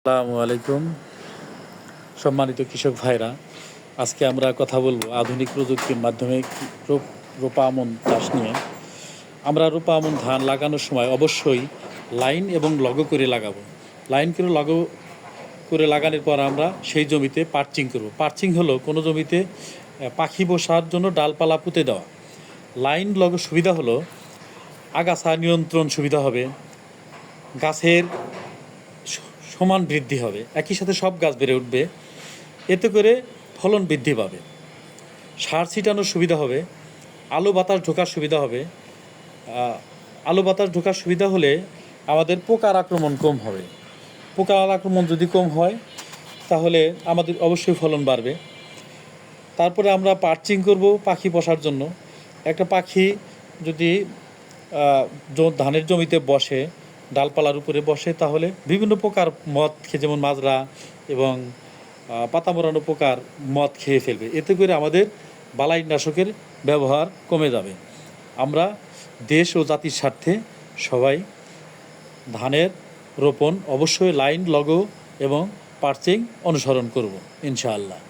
আসসালামু আলাইকুম। সম্মানিত কৃষক ভাইরা, আজকে আমরা কথা বলবো আধুনিক প্রযুক্তির মাধ্যমে রোপা আমন চাষ নিয়ে। আমরা রোপা আমন ধান লাগানোর সময় অবশ্যই লাইন এবং লগো করে লাগাবো। লাইন করে লগো করে লাগানোর পর আমরা সেই জমিতে পার্চিং করব। পার্চিং হলো কোনো জমিতে পাখি বসার জন্য ডালপালা পুঁতে দেওয়া। লাইন লগো সুবিধা হলো আগাছা নিয়ন্ত্রণ সুবিধা হবে, গাছের সমান বৃদ্ধি হবে, একই সাথে সব গাছ বেড়ে উঠবে, এতে করে ফলন বৃদ্ধি পাবে। সার ছিটানোর সুবিধা হবে, আলো বাতাস ঢোকার সুবিধা হবে। আলো বাতাস ঢোকার সুবিধা হলে আমাদের পোকার আক্রমণ কম হবে। পোকার আক্রমণ যদি কম হয় তাহলে আমাদের অবশ্যই ফলন বাড়বে। তারপরে আমরা পার্চিং করব পাখি বসার জন্য। একটা পাখি যদি ধানের জমিতে বসে, ডালপালার উপরে বসে, তাহলে বিভিন্ন প্রকার মদ খেয়ে, যেমন মাজরা এবং পাতা মোড়ানো পোকার মদ খেয়ে ফেলবে। এতে করে আমাদের বালাইনাশকের ব্যবহার কমে যাবে। আমরা দেশ ও জাতির স্বার্থে সবাই ধানের রোপণ অবশ্যই লাইন লগো এবং পার্চিং অনুসরণ করব ইনশাআল্লাহ।